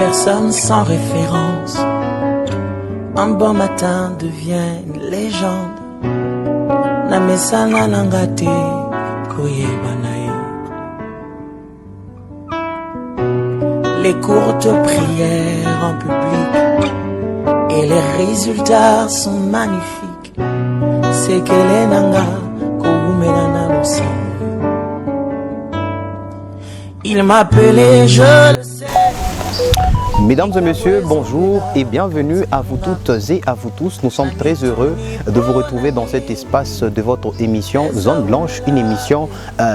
personne sans référence. Un bon matin devient une légende. Namesana nangate koyebanae. Les courtes prières en public et les résultats sont magnifiques. C'est qu'elle est nanga koumenana l'ensemble. Il m'appelait, je le sais. Mesdames et messieurs, bonjour et bienvenue à vous toutes et à vous tous. Nous sommes très heureux de vous retrouver dans cet espace de votre émission Zone Blanche, une émission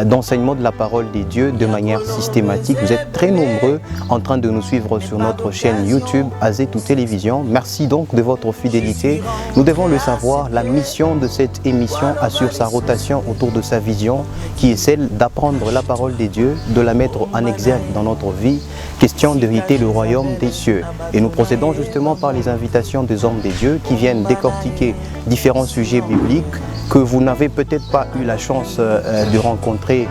d'enseignement de la parole des dieux de manière systématique. Vous êtes très nombreux en train de nous suivre sur notre chaîne YouTube Azetou Télévision. Merci donc de votre fidélité. Nous devons le savoir, la mission de cette émission assure sa rotation autour de sa vision qui est celle d'apprendre la parole des dieux, de la mettre en exergue dans notre vie. Question d'hériter le royaume des cieux. Et nous procédons justement par les invitations des hommes des dieux qui viennent décortiquer différents sujets bibliques que vous n'avez peut-être pas eu la chance de rencontrer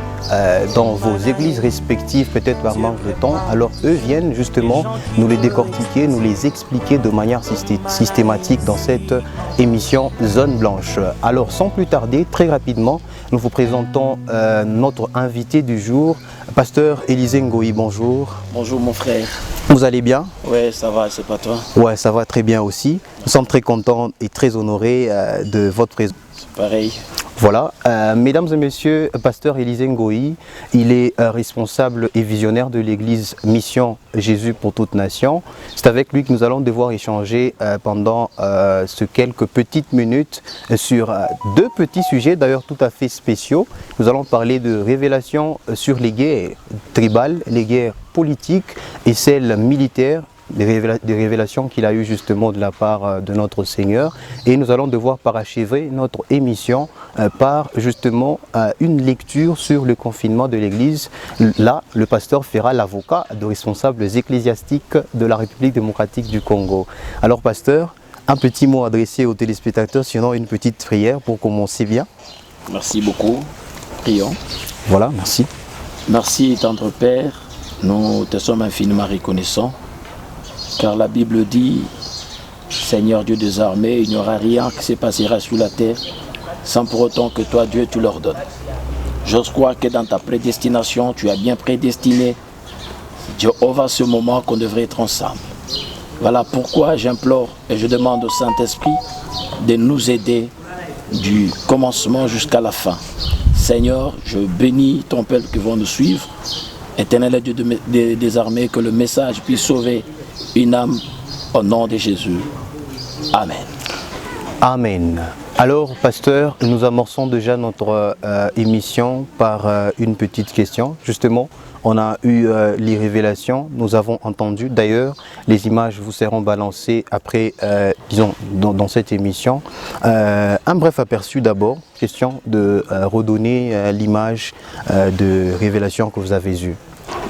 dans vos églises respectives, peut-être par manque de temps. Alors eux viennent justement nous les décortiquer, nous les expliquer de manière systématique dans cette émission Zone Blanche. Alors sans plus tarder, très rapidement, nous vous présentons notre invité du jour, Pasteur Élisée Ngoyi. Bonjour. Bonjour mon frère. Vous allez bien? Oui, ça va, c'est pas toi? Ouais, ça va très bien aussi. Nous sommes très contents et très honorés de votre présence. C'est pareil. Voilà, mesdames et messieurs, Pasteur Élisée Ngoyi, il est responsable et visionnaire de l'église Mission Jésus pour toute nation. C'est avec lui que nous allons devoir échanger pendant ce quelques petites minutes sur deux petits sujets, d'ailleurs tout à fait spéciaux. Nous allons parler de révélations sur les guerres tribales, les guerres politiques et celles militaires, des révélations qu'il a eues justement de la part de notre Seigneur. Et nous allons devoir parachever notre émission par justement une lecture sur le confinement de l'Église. Là, le pasteur fera l'avocat de responsables ecclésiastiques de la République démocratique du Congo. Alors pasteur, un petit mot adressé aux téléspectateurs, sinon une petite prière pour commencer bien. Merci beaucoup. Prions. Voilà, merci. Merci, tendre Père. Nous te sommes infiniment reconnaissants. Car la Bible dit, Seigneur Dieu des armées, il n'y aura rien qui se passera sur la terre sans pour autant que toi, Dieu, tu l'ordonnes. J'ose croire que dans ta prédestination, tu as bien prédestiné, Jéhovah, ce moment qu'on devrait être ensemble. Voilà pourquoi j'implore et je demande au Saint-Esprit de nous aider du commencement jusqu'à la fin. Seigneur, je bénis ton peuple qui va nous suivre. Éternel Dieu des armées, que le message puisse sauver une âme au nom de Jésus. Amen. Amen. Alors, pasteur, nous amorçons déjà notre émission par une petite question. Justement, on a eu les révélations, nous avons entendu. D'ailleurs, les images vous seront balancées après, disons, dans cette émission. Un bref aperçu d'abord, question de redonner l'image de révélation que vous avez eue.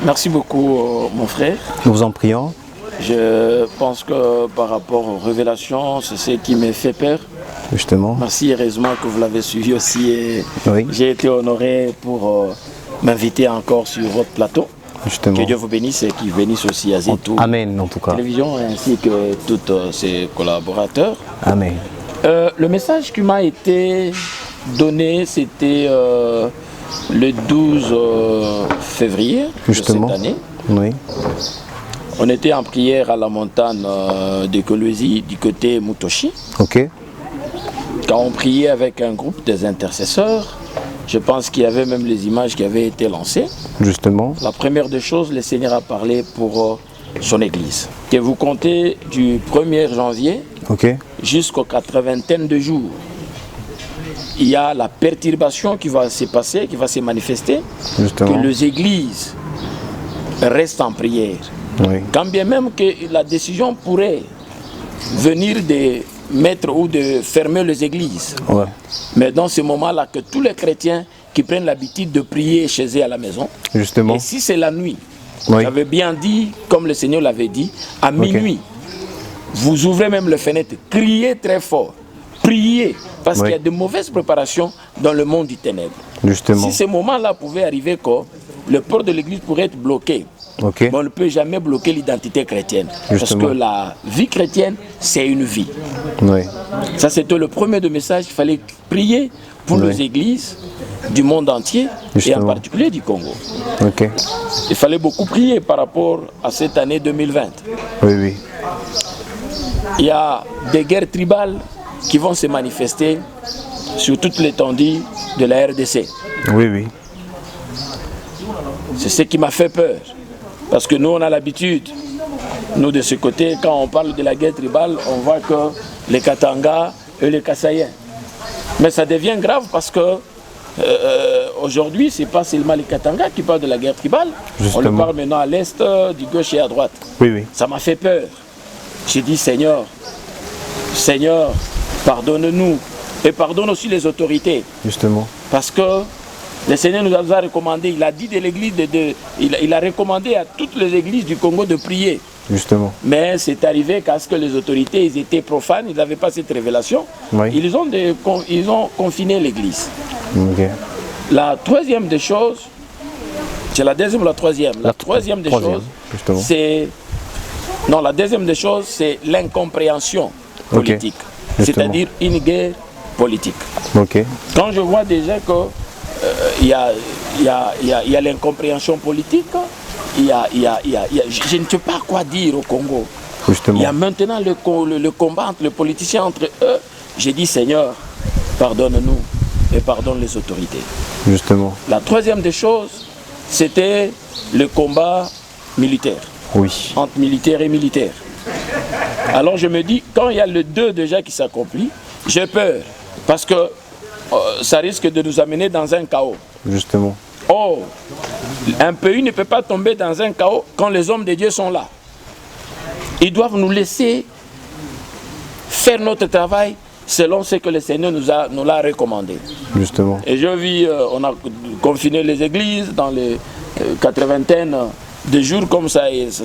Merci beaucoup, mon frère. Nous vous en prions. Je pense que par rapport aux révélations, c'est ce qui me fait peur. Justement. Merci, heureusement que vous l'avez suivi aussi. Et oui. J'ai été honoré pour m'inviter encore sur votre plateau. Justement. Que Dieu vous bénisse et qu'il bénisse aussi Azetou. Amen, en tout cas. Télévision ainsi que tous ses collaborateurs. Amen. Le message qui m'a été donné, c'était le 12 février justement. De cette année. Oui. On était en prière à la montagne de Kolwezi du côté Mutoshi. Ok. Quand on priait avec un groupe des intercesseurs, je pense qu'il y avait même les images qui avaient été lancées. Justement. La première des choses, le Seigneur a parlé pour son Église. Que vous comptez du 1er janvier jusqu'aux 80 de jours. Il y a la perturbation qui va se passer, qui va se manifester. Justement. Que les églises restent en prière. Oui. Quand bien même que la décision pourrait venir de mettre ou de fermer les églises. Ouais. Mais dans ce moment-là, que tous les chrétiens qui prennent l'habitude de prier chez eux à la maison, justement. Et si c'est la nuit, oui. J'avais bien dit, comme le Seigneur l'avait dit, à minuit, vous ouvrez même les fenêtres, criez très fort, priez, parce qu'il y a de mauvaises préparations dans le monde du ténèbre. Justement. Si ce moment-là pouvait arriver, les portes de l'église pourraient être bloquées. Ok. mais on ne peut jamais bloquer l'identité chrétienne. Justement. Parce que la vie chrétienne, c'est une vie. Oui. Ça, c'était le premier de message. Il fallait prier pour Oui. les églises du monde entier, et en Justement. particulier du Congo. Ok. Il fallait beaucoup prier par rapport à cette année 2020. Oui, oui. Il y a des guerres tribales qui vont se manifester sur toute l'étendue de la RDC. Oui, oui. C'est ce qui m'a fait peur. Parce que nous, on a l'habitude, nous de ce côté, quand on parle de la guerre tribale, on voit que les Katanga et les Kassaïens. Mais ça devient grave parce que aujourd'hui, ce n'est pas seulement les Katanga qui parlent de la guerre tribale. Justement. On le parle maintenant à l'est, du gauche et à droite. Oui, oui. Ça m'a fait peur. J'ai dit, Seigneur, Seigneur, pardonne-nous et pardonne aussi les autorités. Justement. Parce que le Seigneur nous a recommandé, il a dit de l'église, il a recommandé à toutes les églises du Congo de prier. Justement. Mais c'est arrivé qu'à ce que les autorités, ils étaient profanes, ils n'avaient pas cette révélation. Oui. Ils ont confiné l'église. Ok. La troisième des choses, c'est la deuxième ou la troisième? La troisième des troisième, choses, justement. c'est... Non, la deuxième des choses, c'est l'incompréhension politique. Justement. C'est-à-dire une guerre politique. Ok. Quand je vois déjà que il y a l'incompréhension politique, je ne sais pas quoi dire au Congo. Justement. Il y a maintenant le combat entre les politiciens, entre eux. J'ai dit, Seigneur, pardonne-nous et pardonne les autorités. Justement. La troisième des choses, c'était le combat militaire, Oui. entre militaires et militaires. Alors je me dis, quand il y a le 2 déjà qui s'accomplit, j'ai peur, parce que ça risque de nous amener dans un chaos. Justement. Oh, un pays ne peut pas tomber dans un chaos quand les hommes de Dieu sont là. Ils doivent nous laisser faire notre travail selon ce que le Seigneur nous l'a recommandé. Justement. Et je vis, on a confiné les églises dans les 80 de jours comme ça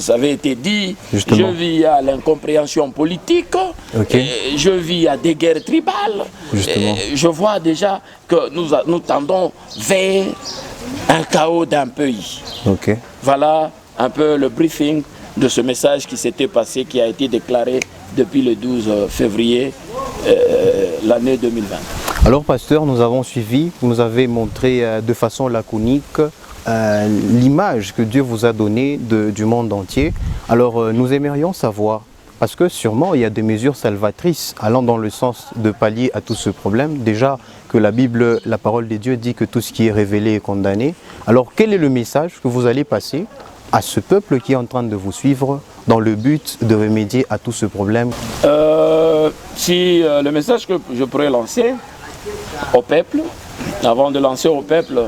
avait été dit. Justement. Je vis à l'incompréhension politique. Ok. Je vis à des guerres tribales. Justement. Je vois déjà que nous tendons vers un chaos d'un pays. Ok. Voilà un peu le briefing de ce message qui s'était passé, qui a été déclaré depuis le 12 février l'année 2020. Alors, pasteur, nous avons suivi, vous nous avez montré de façon laconique l'image que Dieu vous a donnée du monde entier. Alors, nous aimerions savoir, parce que sûrement il y a des mesures salvatrices allant dans le sens de pallier à tout ce problème. Déjà que la Bible, la parole de Dieu dit que tout ce qui est révélé est condamné. Alors, quel est le message que vous allez passer à ce peuple qui est en train de vous suivre dans le but de remédier à tout ce problème? Le message que je pourrais lancer au peuple, avant de lancer au peuple,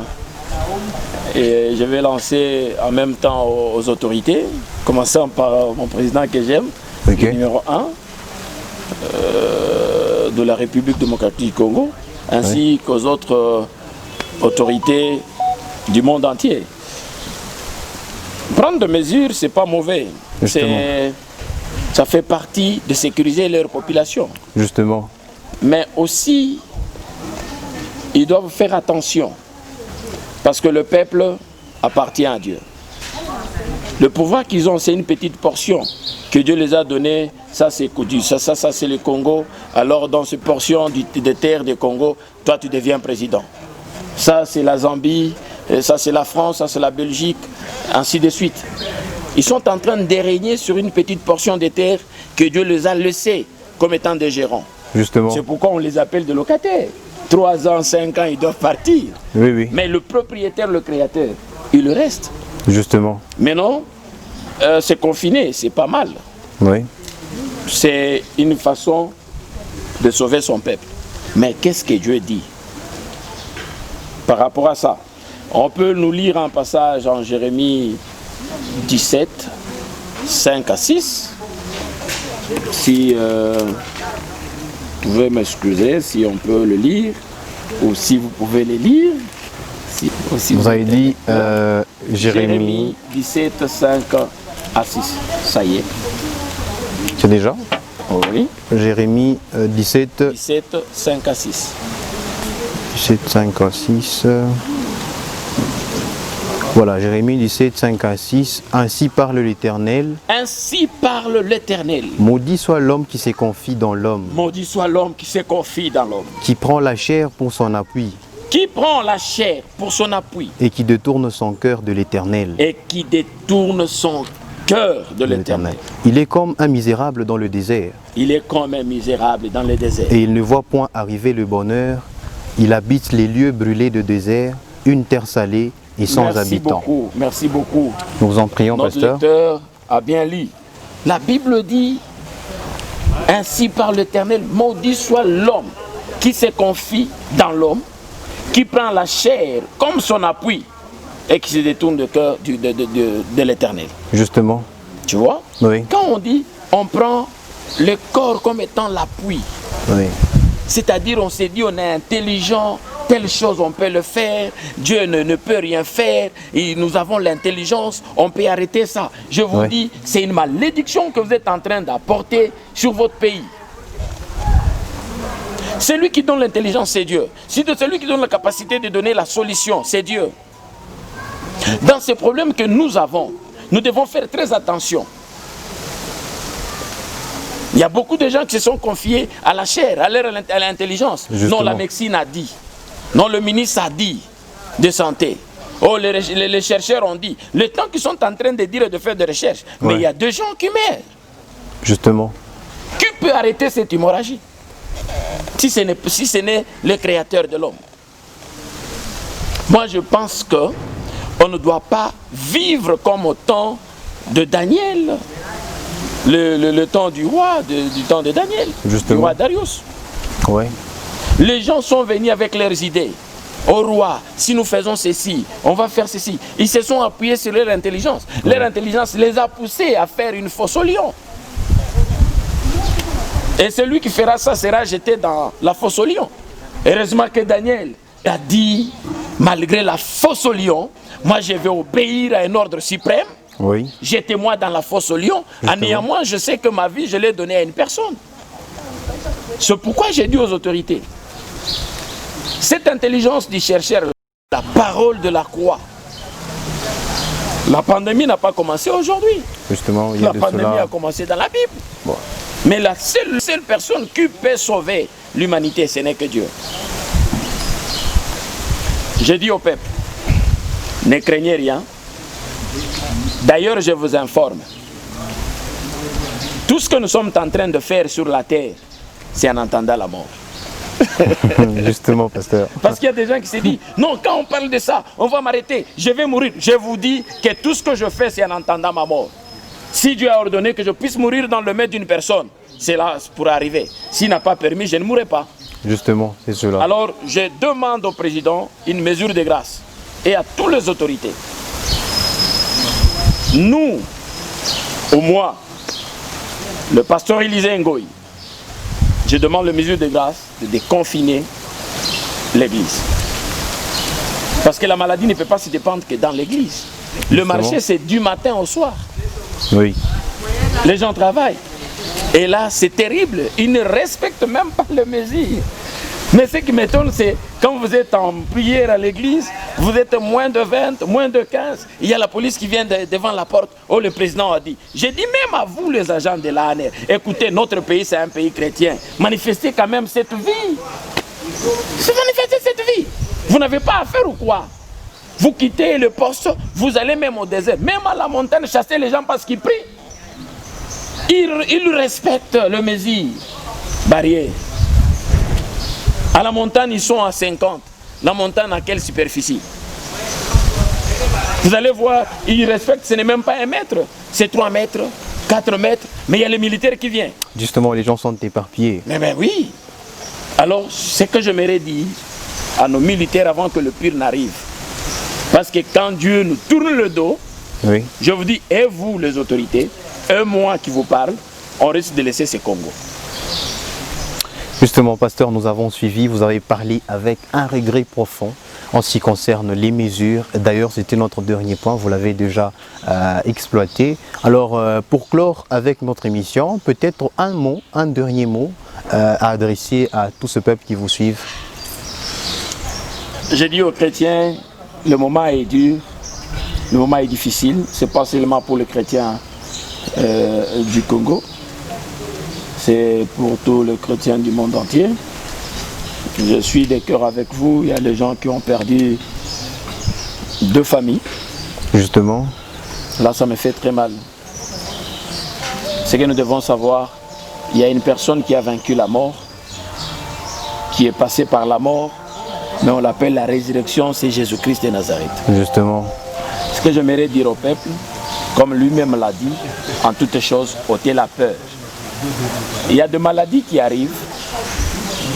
et je vais lancer en même temps aux autorités, commençant par mon président que j'aime, Ok. le numéro 1 de la République démocratique du Congo, ainsi qu'aux autres autorités du monde entier. Prendre des mesures, c'est pas mauvais. Ça fait partie de sécuriser leur population. Justement. Mais aussi, ils doivent faire attention. Parce que le peuple appartient à Dieu. Le pouvoir qu'ils ont, c'est une petite portion que Dieu les a donnée. Ça, c'est le Congo. Alors, dans cette portion de terre du Congo, toi, tu deviens président. Ça, c'est la Zambie. Ça, c'est la France. Ça, c'est la Belgique. Ainsi de suite. Ils sont en train de régner sur une petite portion de terre que Dieu les a laissés comme étant des gérants. Justement. C'est pourquoi on les appelle des locataires. 3 ans, 5 ans, ils doivent partir. Oui, oui. Mais le propriétaire, le créateur, il reste. Justement. Mais non, c'est confiné, c'est pas mal. Oui. C'est une façon de sauver son peuple. Mais qu'est-ce que Dieu dit par rapport à ça? On peut nous lire un passage en Jérémie 17, 5 à 6. Si vous pouvez m'excuser, si on peut le lire, ou si vous pouvez le lire. Si vous avez dit Jérémie 17, 5 à 6. Ça y est. C'est déjà? Oui. Jérémie 17, 5 à 6. 17, 5 à 6. Voilà, Jérémie 17, 5 à 6. Ainsi parle l'Éternel. Ainsi parle l'Éternel. Maudit soit l'homme qui se confie dans l'homme, Maudit soit l'homme qui se confie dans l'homme, qui prend la chair pour son appui qui prend la chair pour son appui et qui détourne son cœur de l'Éternel. et qui détourne son cœur de l'Éternel. Il est comme un misérable dans le désert Il est comme un misérable dans le désert. et il ne voit point arriver le bonheur. Il habite les lieux brûlés de désert, une terre salée et sans Merci habitants. beaucoup, merci beaucoup. Nous vous en prions, Notre pasteur. lecteur a bien lu. La Bible dit, ainsi parle l'Éternel, maudit soit l'homme qui se confie dans l'homme, qui prend la chair comme son appui et qui se détourne du cœur de l'Éternel. Justement, Tu vois? oui, Quand on dit, on prend le corps comme étant l'appui, oui, c'est-à-dire on s'est dit on est intelligent, telle chose on peut le faire, Dieu ne peut rien faire, et nous avons l'intelligence, on peut arrêter ça. Je vous Oui. dis, c'est une malédiction que vous êtes en train d'apporter sur votre pays. Celui qui donne l'intelligence, c'est Dieu. Celui qui donne la capacité de donner la solution, c'est Dieu. Dans ces problèmes que nous avons, nous devons faire très attention. Il y a beaucoup de gens qui se sont confiés à la chair, à l'intelligence. Justement. Non, la médecine a dit. Non, le ministre a dit de santé. Oh, les chercheurs ont dit. Le temps qu'ils sont en train de dire et de faire des recherches. Mais Ouais. il y a des gens qui meurent. justement. Qui peut arrêter cette hémorragie si ce n'est le créateur de l'homme? Moi, je pense que on ne doit pas vivre comme au temps de Daniel, le temps du roi, du temps de Daniel, Justement. du roi Darius. Oui, Les gens sont venus avec leurs idées. Au roi, si nous faisons ceci, on va faire ceci. Ils se sont appuyés sur leur intelligence. Leur intelligence les a poussés à faire une fosse au lion. Et celui qui fera ça sera jeté dans la fosse au lion. Heureusement que Daniel a dit, malgré la fosse au lion, moi je vais obéir à un ordre suprême. oui, Jetez-moi dans la fosse au lion. En néanmoins, je sais que ma vie, je l'ai donnée à une personne. C'est pourquoi j'ai dit aux autorités, cette intelligence du chercheur, la parole de la croix. La pandémie n'a pas commencé aujourd'hui. justement, il y a La de pandémie cela. a commencé dans la Bible. Bon. Mais la seule personne qui peut sauver l'humanité, ce n'est que Dieu. Je dis au peuple, ne craignez rien. D'ailleurs, je vous informe, tout ce que nous sommes en train de faire sur la terre, c'est en entendant la mort. Justement, pasteur. Parce qu'il y a des gens qui se disent, non, quand on parle de ça, on va m'arrêter, je vais mourir. Je vous dis que tout ce que je fais, c'est en entendant ma mort. Si Dieu a ordonné que je puisse mourir dans le main d'une personne, c'est là pour arriver. S'il n'a pas permis, je ne mourrai pas. Justement, c'est cela. Alors, je demande au président une mesure de grâce et à toutes les autorités. Nous, au moins, le pasteur Élisée Ngoï, je demande la mesure de grâce de déconfiner l'église. Parce que la maladie ne peut pas se dépendre que dans l'église. Le marché, c'est du matin au soir. Oui, Les gens travaillent. Et là, c'est terrible. Ils ne respectent même pas les mesures. Mais ce qui m'étonne, c'est quand vous êtes en prière à l'église, vous êtes moins de 20, moins de 15, il y a la police qui vient devant la porte. Oh, le président a dit. J'ai dit même à vous, les agents de l'ANR, écoutez, notre pays, c'est un pays chrétien. Manifestez quand même cette vie. C'est manifester cette vie. Vous n'avez pas à faire ou quoi? Vous quittez le poste, vous allez même au désert, même à la montagne, chasser les gens parce qu'ils prient. Ils respectent le mesure barrière. À la montagne, ils sont à 50. La montagne, à quelle superficie? Vous allez voir, ils respectent, ce n'est même pas 1 mètre. C'est 3 mètres, 4 mètres. Mais il y a les militaires qui viennent. justement, les gens sont éparpillés. Mais oui. Alors, ce que j'aimerais dire à nos militaires avant que le pire n'arrive. Parce que quand Dieu nous tourne le dos, Oui, je vous dis, et vous les autorités, et moi qui vous parle, on risque de laisser ce Congo. justement, pasteur, nous avons suivi, vous avez parlé avec un regret profond en ce qui concerne les mesures. D'ailleurs, c'était notre dernier point, vous l'avez déjà exploité. Alors, pour clore avec notre émission, peut-être un mot, un dernier mot à adresser à tout ce peuple qui vous suit. J'ai dit aux chrétiens, le moment est dur, Le moment est difficile, ce n'est pas seulement pour les chrétiens du Congo, c'est pour tous les chrétiens du monde entier. Je suis de cœur avec vous, il y a des gens qui ont perdu 2 familles. Justement. Là, ça me fait très mal. Ce que nous devons savoir, il y a une personne qui a vaincu la mort, qui est passée par la mort, mais on l'appelle la résurrection, c'est Jésus-Christ de Nazareth. Justement. Ce que j'aimerais dire au peuple, comme lui-même l'a dit, en toutes choses, ôtez la peur. Il y a des maladies qui arrivent,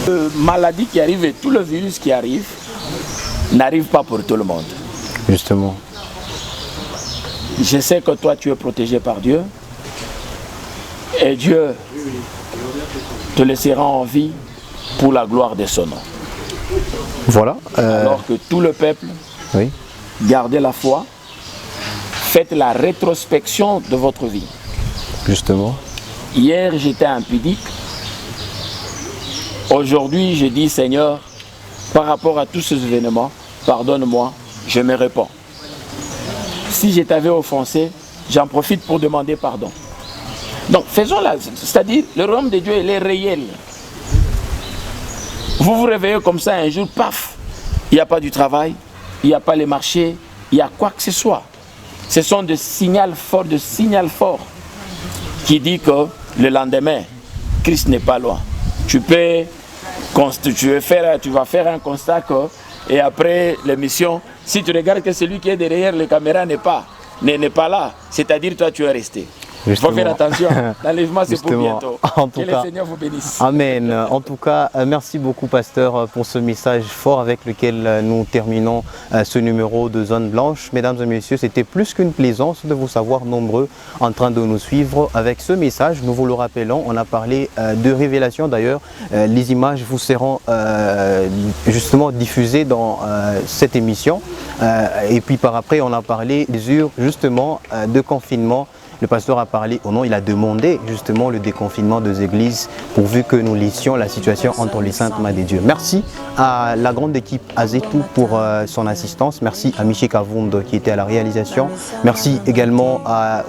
et tout le virus qui arrive n'arrive pas pour tout le monde. Justement. Je sais que toi tu es protégé par Dieu et Dieu te laissera en vie pour la gloire de son nom. Voilà. Alors que tout le peuple, oui. Gardez la foi, faites la rétrospection de votre vie. Justement. Hier j'étais impudique, aujourd'hui je dis Seigneur, par rapport à tous ces événements, pardonne-moi, je me réponds. Si je t'avais offensé, j'en profite pour demander pardon. Donc faisons-la, c'est-à-dire le royaume de Dieu il est réel. Vous vous réveillez comme ça un jour, paf, il n'y a pas du travail, il n'y a pas les marchés, il y a quoi que ce soit. Ce sont des signaux forts, qui dit que le lendemain, Christ n'est pas loin. Tu vas faire un constat que, et après l'émission, si tu regardes que celui qui est derrière les caméras n'est pas là, c'est-à-dire toi tu es resté. Il faut faire attention, l'enlèvement c'est pour bientôt. Que le Seigneur vous bénisse. Amen. En tout cas, merci beaucoup pasteur pour ce message fort avec lequel nous terminons ce numéro de Zone Blanche. Mesdames et messieurs, c'était plus qu'une plaisance de vous savoir nombreux en train de nous suivre avec ce message. Nous vous le rappelons, on a parlé de révélation d'ailleurs. Les images vous seront justement diffusées dans cette émission. Et puis par après, on a parlé des mesures justement de confinement. Le pasteur a parlé au nom, il a demandé justement le déconfinement des églises pourvu que nous laissions la situation entre les saintes mains de Dieu. Merci à la grande équipe Azetou pour son assistance. Merci à Michel Kavound qui était à la réalisation. Merci également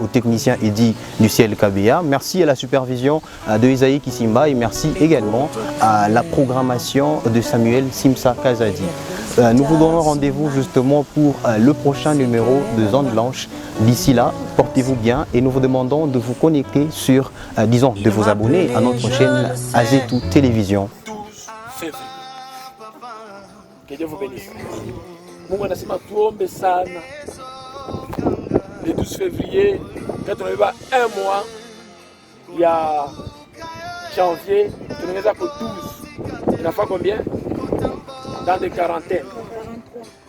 au technicien Eddy du ciel KBA. Merci à la supervision de Isaïe Kisimba et merci également à la programmation de Samuel Simsa Kazadi. Nous vous donnons rendez-vous justement pour le prochain numéro de Zone Blanche. D'ici là, portez-vous bien et nous vous demandons de vous connecter sur, disons, de vous abonner à notre chaîne Azetou Télévision. 12 février. Que Dieu vous bénisse. Le 12 février, quand on va un mois, il y a janvier, on est pour 12. Il y en a fait combien? Dans des quarantaines.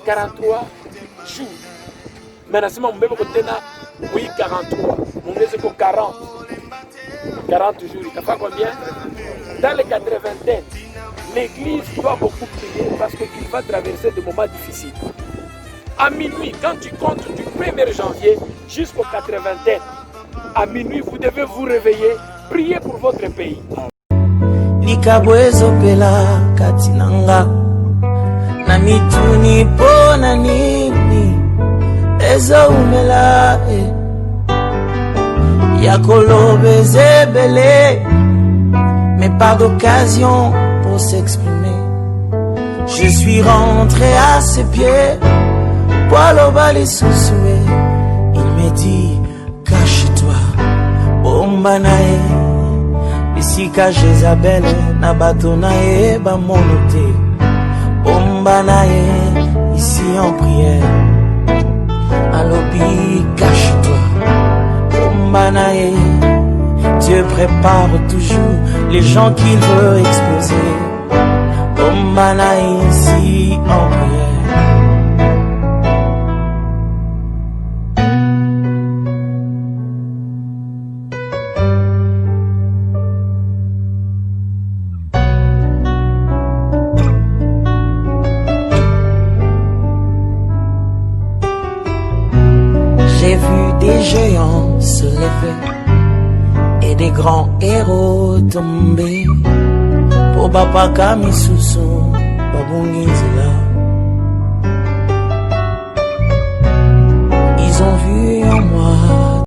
43 jours. Maintenant, si mon bébé est oui, 43. Mon bébé c'est 40. 40 jours. Il a fait combien? Dans les 80, l'église doit beaucoup prier parce qu'il va traverser des moments difficiles. À minuit, quand tu comptes du 1er janvier jusqu'au 80, à minuit, vous devez vous réveiller, prier pour votre pays. Namituni pona nini eza umela yakolobe zebele mais pas d'occasion pour s'exprimer. Je suis rentré à ses pieds Waloba les soussoué. Il me dit cache-toi bombanae ici cache Isabelle nabatonae ba monoté. Bombanae, ici en prière. Alobi, cache-toi. Bombanae, Dieu prépare toujours les gens qu'il veut exposer. Bombanae, ici en prière. Et des grands héros tombés pour Papa Kamisusu Babungize